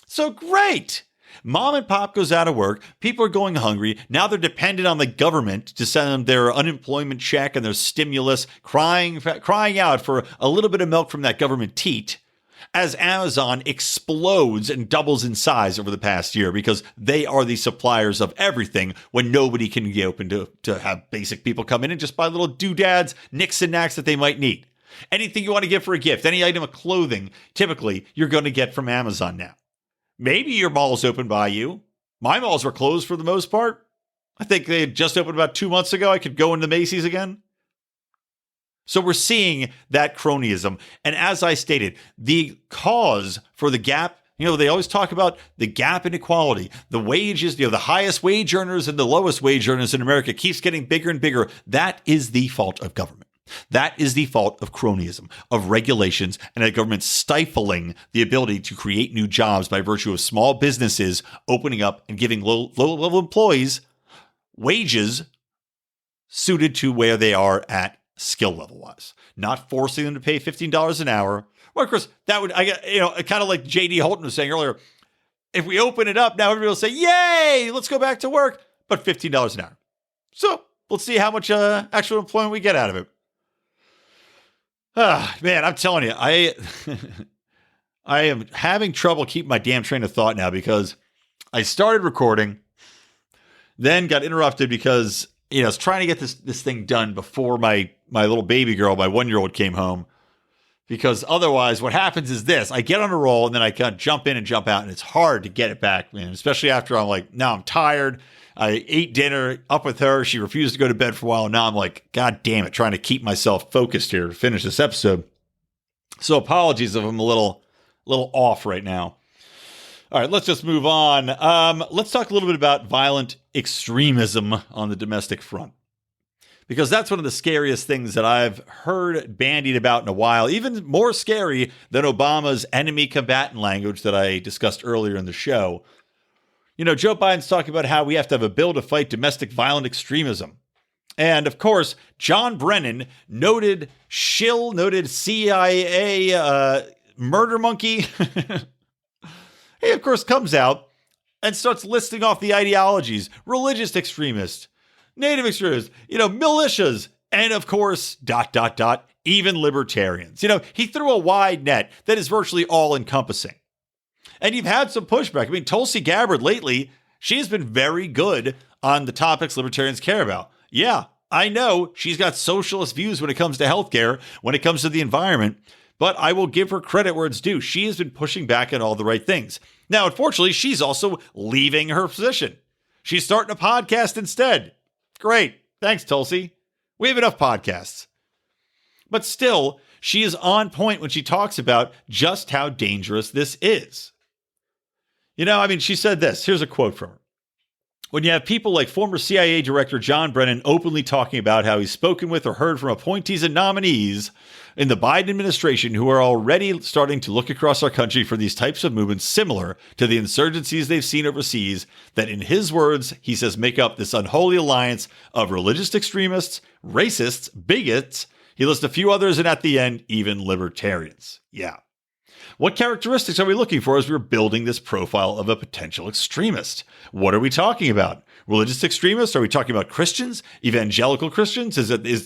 Speaker 5: So great. Mom and pop goes out of work. People are going hungry. Now they're dependent on the government to send them their unemployment check and their stimulus, crying out for a little bit of milk from that government teat, as Amazon explodes and doubles in size over the past year, because they are the suppliers of everything when nobody can get open to have basic people come in and just buy little doodads, nicks and knacks that they might need. Anything you want to get for a gift, any item of clothing, typically you're going to get from Amazon now. Maybe your mall's open by you. My malls were closed for the most part. I think they had just opened about 2 months ago. I could go into Macy's again. So we're seeing that cronyism. And as I stated, the cause for the gap, they always talk about the gap in equality. The wages, the highest wage earners and the lowest wage earners in America keeps getting bigger and bigger. That is the fault of government. That is the fault of cronyism, of regulations, and a government stifling the ability to create new jobs by virtue of small businesses opening up and giving low-level employees wages suited to where they are at skill level wise, not forcing them to pay $15 an hour. Well, of course, that would, kind of like JD Holton was saying earlier, if we open it up, now everybody will say, yay, let's go back to work, but $15 an hour. So let's see how much actual employment we get out of it. Man, I'm telling you, I am having trouble keeping my damn train of thought now, because I started recording, then got interrupted because I was trying to get this thing done before my little baby girl, my 1-year-old, came home. Because otherwise, what happens is this: I get on a roll and then I kind of jump in and jump out, and it's hard to get it back, man. Especially after I'm like, now I'm tired. I ate dinner up with her. She refused to go to bed for a while. And now I'm like, God damn it, trying to keep myself focused here to finish this episode. So apologies if I'm a little off right now. All right, let's just move on. Let's talk a little bit about violent extremism on the domestic front, because that's one of the scariest things that I've heard bandied about in a while, even more scary than Obama's enemy combatant language that I discussed earlier in the show. Joe Biden's talking about how we have to have a bill to fight domestic violent extremism. And of course, John Brennan, noted shill, noted CIA murder monkey, he of course comes out and starts listing off the ideologies: religious extremists, native extremists, militias, and of course, ... even libertarians. He threw a wide net that is virtually all encompassing. And you've had some pushback. I mean, Tulsi Gabbard lately, she has been very good on the topics libertarians care about. Yeah, I know she's got socialist views when it comes to healthcare, when it comes to the environment, but I will give her credit where it's due. She has been pushing back on all the right things. Now, unfortunately, she's also leaving her position. She's starting a podcast instead. Great. Thanks, Tulsi. We have enough podcasts. But still, she is on point when she talks about just how dangerous this is. She said this. Here's a quote from her. When you have people like former CIA Director John Brennan openly talking about how he's spoken with or heard from appointees and nominees in the Biden administration who are already starting to look across our country for these types of movements similar to the insurgencies they've seen overseas, that in his words, he says, make up this unholy alliance of religious extremists, racists, bigots. He lists a few others, and at the end, even libertarians. Yeah. What characteristics are we looking for as we're building this profile of a potential extremist? What are we talking about? Religious extremists? Are we talking about Christians? Evangelical Christians?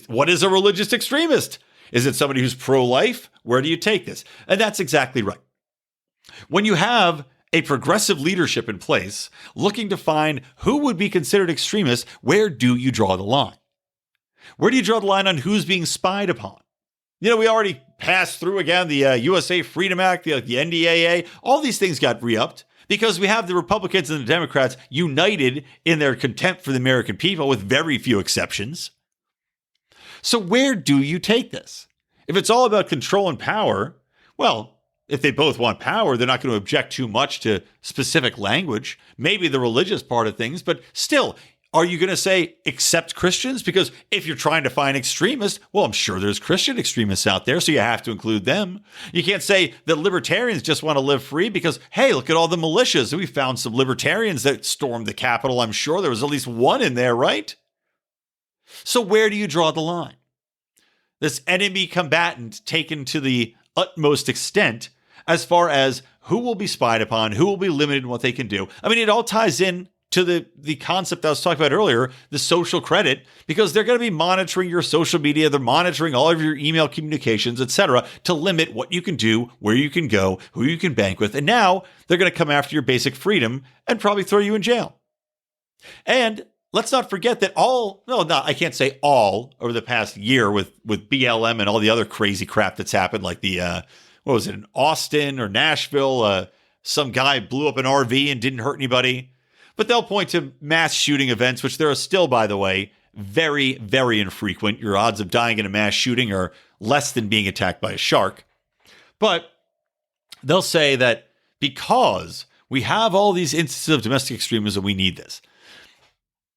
Speaker 5: What is a religious extremist? Is it somebody who's pro-life? Where do you take this? And that's exactly right. When you have a progressive leadership in place looking to find who would be considered extremists, where do you draw the line? Where do you draw the line on who's being spied upon? We already passed through again the USA Freedom Act, the NDAA. All these things got re-upped because we have the Republicans and the Democrats united in their contempt for the American people with very few exceptions. So where do you take this? If it's all about control and power, well, if they both want power, they're not going to object too much to specific language, maybe the religious part of things, but still, are you going to say accept Christians? Because if you're trying to find extremists, well, I'm sure there's Christian extremists out there, so you have to include them. You can't say that libertarians just want to live free because, hey, look at all the militias. We found some libertarians that stormed the Capitol. I'm sure there was at least one in there, right? So where do you draw the line? This enemy combatant taken to the utmost extent as far as who will be spied upon, who will be limited in what they can do. I mean, it all ties in to the concept I was talking about earlier, the social credit, because they're going to be monitoring your social media, they're monitoring all of your email communications, etc., to limit what you can do, where you can go, who you can bank with. And now they're going to come after your basic freedom and probably throw you in jail. And let's not forget that I can't say all over the past year with BLM and all the other crazy crap that's happened, like in Austin or Nashville, some guy blew up an RV and didn't hurt anybody. But they'll point to mass shooting events, which there are still, by the way, very, very infrequent. Your odds of dying in a mass shooting are less than being attacked by a shark. But they'll say that because we have all these instances of domestic extremism, we need this.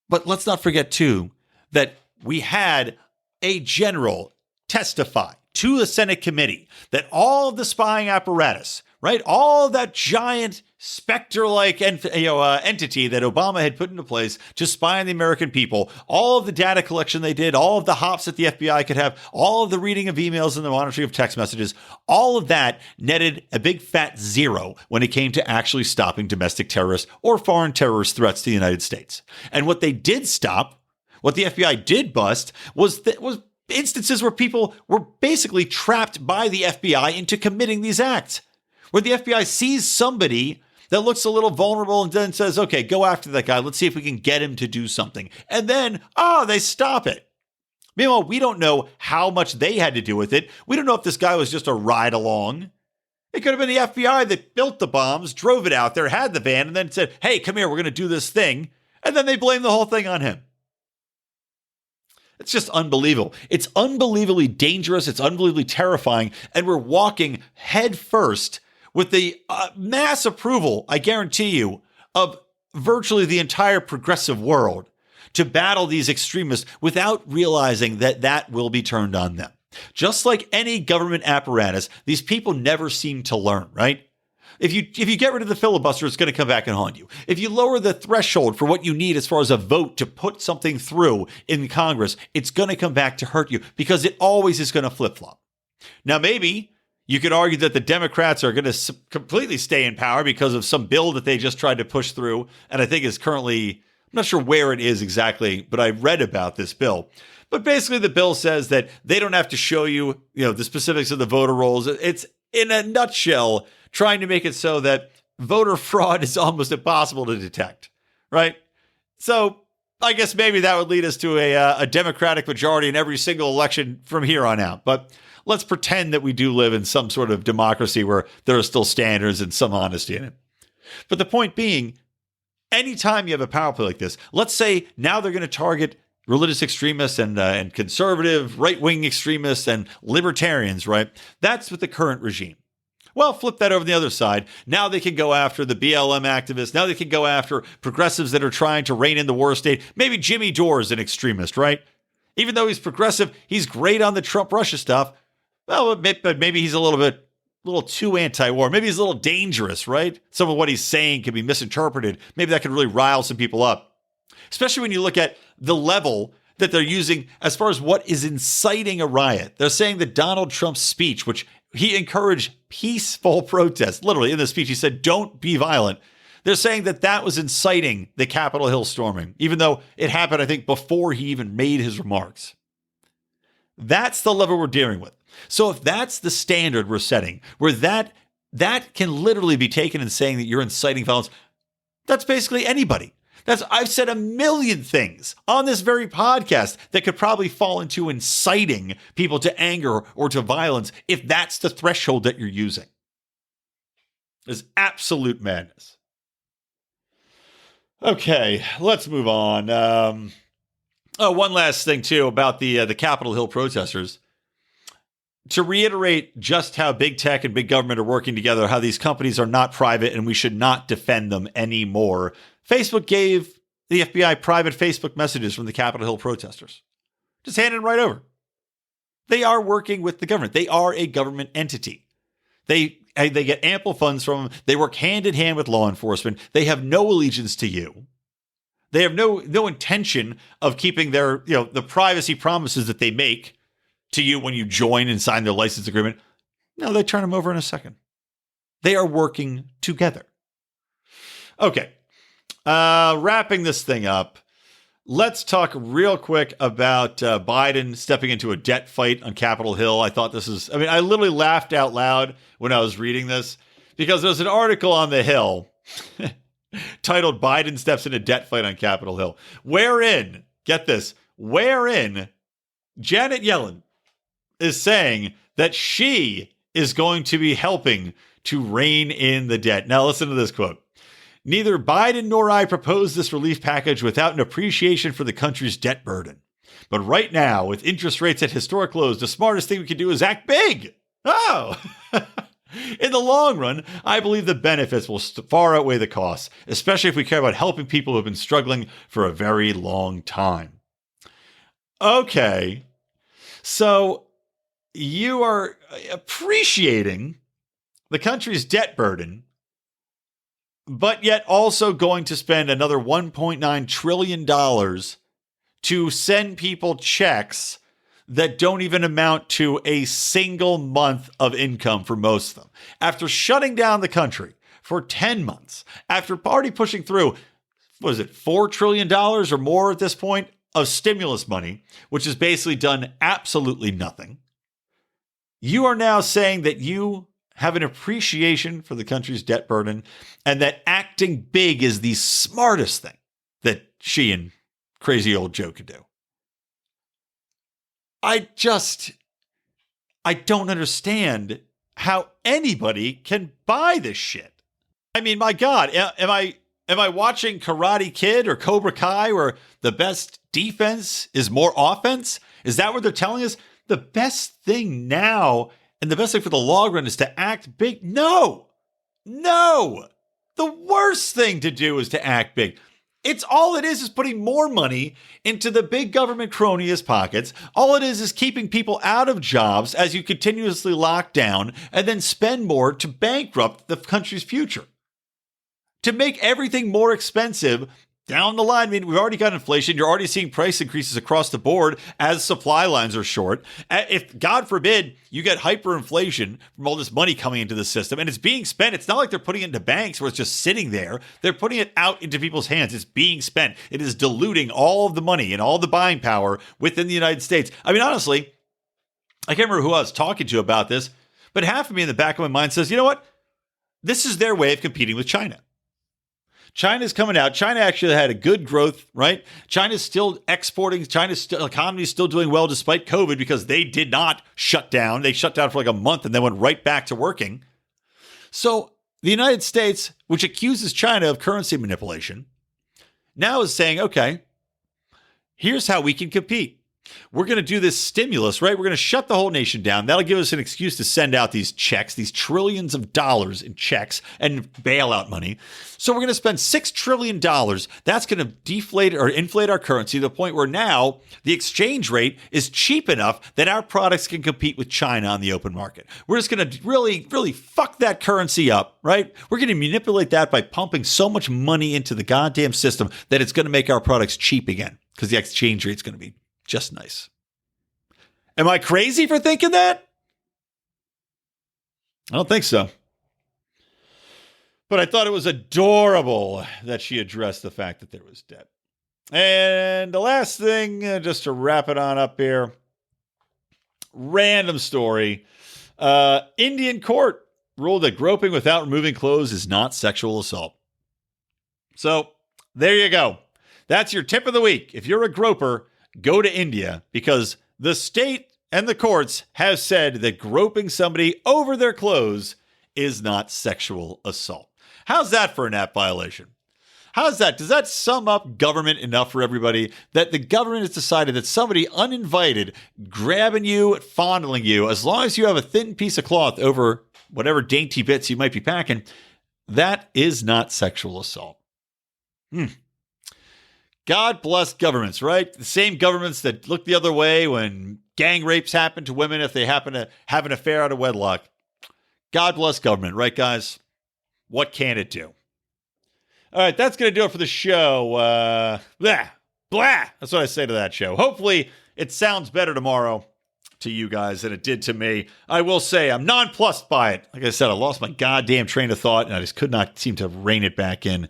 Speaker 5: But let's not forget, too, that we had a general testify to the Senate committee that all of the spying apparatus, right, all of that giant specter-like entity that Obama had put into place to spy on the American people, all of the data collection they did, all of the hops that the FBI could have, all of the reading of emails and the monitoring of text messages, all of that netted a big fat zero when it came to actually stopping domestic terrorists or foreign terrorist threats to the United States. And what they did stop, what the FBI did bust, was instances where people were basically trapped by the FBI into committing these acts, where the FBI sees somebody that looks a little vulnerable and then says, okay, go after that guy. Let's see if we can get him to do something. And then, they stop it. Meanwhile, we don't know how much they had to do with it. We don't know if this guy was just a ride along. It could have been the FBI that built the bombs, drove it out there, had the van, and then said, hey, come here, we're going to do this thing. And then they blame the whole thing on him. It's just unbelievable. It's unbelievably dangerous. It's unbelievably terrifying. And we're walking head first with the mass approval, I guarantee you, of virtually the entire progressive world to battle these extremists without realizing that will be turned on them. Just like any government apparatus, these people never seem to learn, right? If you get rid of the filibuster, it's going to come back and haunt you. If you lower the threshold for what you need as far as a vote to put something through in Congress, it's going to come back to hurt you because it always is going to flip-flop. Now, maybe you could argue that the Democrats are going to completely stay in power because of some bill that they just tried to push through, and I think is currently, I'm not sure where it is exactly, but I read about this bill. But basically, the bill says that they don't have to show you, the specifics of the voter rolls. It's, in a nutshell, trying to make it so that voter fraud is almost impossible to detect, right? So I guess maybe that would lead us to a Democratic majority in every single election from here on out. But let's pretend that we do live in some sort of democracy where there are still standards and some honesty in it. But the point being, anytime you have a power play like this, let's say now they're going to target religious extremists and conservative right-wing extremists and libertarians, right? That's with the current regime. Well, flip that over the other side. Now they can go after the BLM activists. Now they can go after progressives that are trying to rein in the war state. Maybe Jimmy Dore is an extremist, right? Even though he's progressive, he's great on the Trump-Russia stuff. Well, but maybe he's a little too anti-war. Maybe he's a little dangerous, right? Some of what he's saying can be misinterpreted. Maybe that could really rile some people up. Especially when you look at the level that they're using as far as what is inciting a riot. They're saying that Donald Trump's speech, which he encouraged peaceful protest, literally in the speech, he said, don't be violent. They're saying that that was inciting the Capitol Hill storming, even though it happened, I think, before he even made his remarks. That's the level we're dealing with. So if that's the standard we're setting, where that can literally be taken and saying that you're inciting violence, that's basically anybody. I've said a million things on this very podcast that could probably fall into inciting people to anger or to violence if that's the threshold that you're using. It's absolute madness. Okay, let's move on. One last thing, too, about the Capitol Hill protesters. To reiterate just how big tech and big government are working together, how these companies are not private and we should not defend them anymore, Facebook gave the FBI private Facebook messages from the Capitol Hill protesters. Just handed them right over. They are working with the government. They are a government entity. They get ample funds from them. They work hand in hand with law enforcement. They have no allegiance to you. They have no intention of keeping their, the privacy promises that they make to you when you join and sign their license agreement. No, they turn them over in a second. They are working together. Okay. Wrapping this thing up, let's talk real quick about Biden stepping into a debt fight on Capitol Hill. I literally laughed out loud when I was reading this because there's an article on the Hill titled Biden steps in a debt fight on Capitol Hill, wherein, get this, Janet Yellen is saying that she is going to be helping to rein in the debt. Now listen to this quote. Neither Biden nor I proposed this relief package without an appreciation for the country's debt burden. But right now, with interest rates at historic lows, the smartest thing we can do is act big. Oh! In the long run, I believe the benefits will far outweigh the costs, especially if we care about helping people who have been struggling for a very long time. Okay. So you are appreciating the country's debt burden, but yet also going to spend another $1.9 trillion to send people checks that don't even amount to a single month of income for most of them. After shutting down the country for 10 months, after already pushing through, $4 trillion or more at this point of stimulus money, which has basically done absolutely nothing, you are now saying that you have an appreciation for the country's debt burden and that acting big is the smartest thing that she and crazy old Joe could do. I don't understand how anybody can buy this shit. I mean, my God, am I watching Karate Kid or Cobra Kai where the best defense is more offense? Is that what they're telling us? The best thing now and the best thing for the long run is to act big? No. The worst thing to do is to act big. It's all it is putting more money into the big government cronyist pockets. All it is keeping people out of jobs as you continuously lock down and then spend more to bankrupt the country's future. To make everything more expensive down the line. I mean, we've already got inflation. You're already seeing price increases across the board as supply lines are short. If, God forbid, you get hyperinflation from all this money coming into the system and it's being spent, it's not like they're putting it into banks where it's just sitting there. They're putting it out into people's hands. It's being spent. It is diluting all of the money and all the buying power within the United States. I mean, honestly, I can't remember who I was talking to about this, but half of me in the back of my mind says, you know what? This is their way of competing with China. China's coming out. China actually had a good growth, right? China's still exporting. China's economy is still doing well despite COVID because they did not shut down. They shut down for like a month and then went right back to working. So the United States, which accuses China of currency manipulation, now is saying, okay, here's how we can compete. We're going to do this stimulus, right? We're going to shut the whole nation down. That'll give us an excuse to send out these checks, these trillions of dollars in checks and bailout money. So we're going to spend $6 trillion. That's going to deflate or inflate our currency to the point where now the exchange rate is cheap enough that our products can compete with China on the open market. We're just going to really, really fuck that currency up, right? We're going to manipulate that by pumping so much money into the goddamn system that it's going to make our products cheap again because the exchange rate's going to be just nice. Am I crazy for thinking that? I don't think so. But I thought it was adorable that she addressed the fact that there was debt. And the last thing, just to wrap it on up here, random story. Indian court ruled that groping without removing clothes is not sexual assault. So there you go. That's your tip of the week. If you're a groper, go to India because the state and the courts have said that groping somebody over their clothes is not sexual assault. How's that for an app violation? How's that? Does that sum up government enough for everybody that the government has decided that somebody uninvited grabbing you, fondling you, as long as you have a thin piece of cloth over whatever dainty bits you might be packing, that is not sexual assault? God bless governments, right? The same governments that look the other way when gang rapes happen to women if they happen to have an affair out of wedlock. God bless government, right, guys? What can it do? All right, that's going to do it for the show. Blah. That's what I say to that show. Hopefully, it sounds better tomorrow to you guys than it did to me. I will say I'm nonplussed by it. Like I said, I lost my goddamn train of thought, and I just could not seem to rein it back in.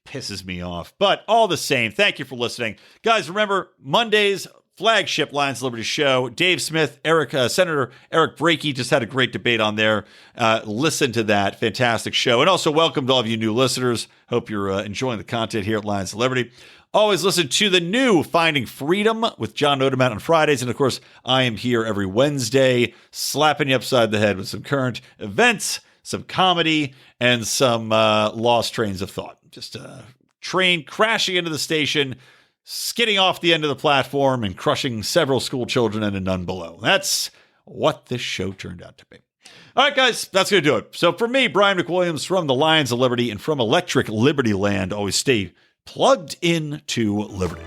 Speaker 5: Pisses me off. But all the same, thank you for listening. Guys, remember, Monday's flagship Lions Liberty show, Dave Smith, Senator Eric Brakey just had a great debate on there. Listen to that. Fantastic show. And also welcome to all of you new listeners. Hope you're enjoying the content here at Lions Liberty. Always listen to the new Finding Freedom with John Odermatt on Fridays. And of course, I am here every Wednesday, slapping you upside the head with some current events, some comedy, and some lost trains of thought. Just a train crashing into the station, skidding off the end of the platform, and crushing several school children and a nun below. That's what this show turned out to be. All right, guys, that's going to do it. So for me, Brian McWilliams from the Lions of Liberty and from Electric Liberty Land, always stay plugged in to Liberty.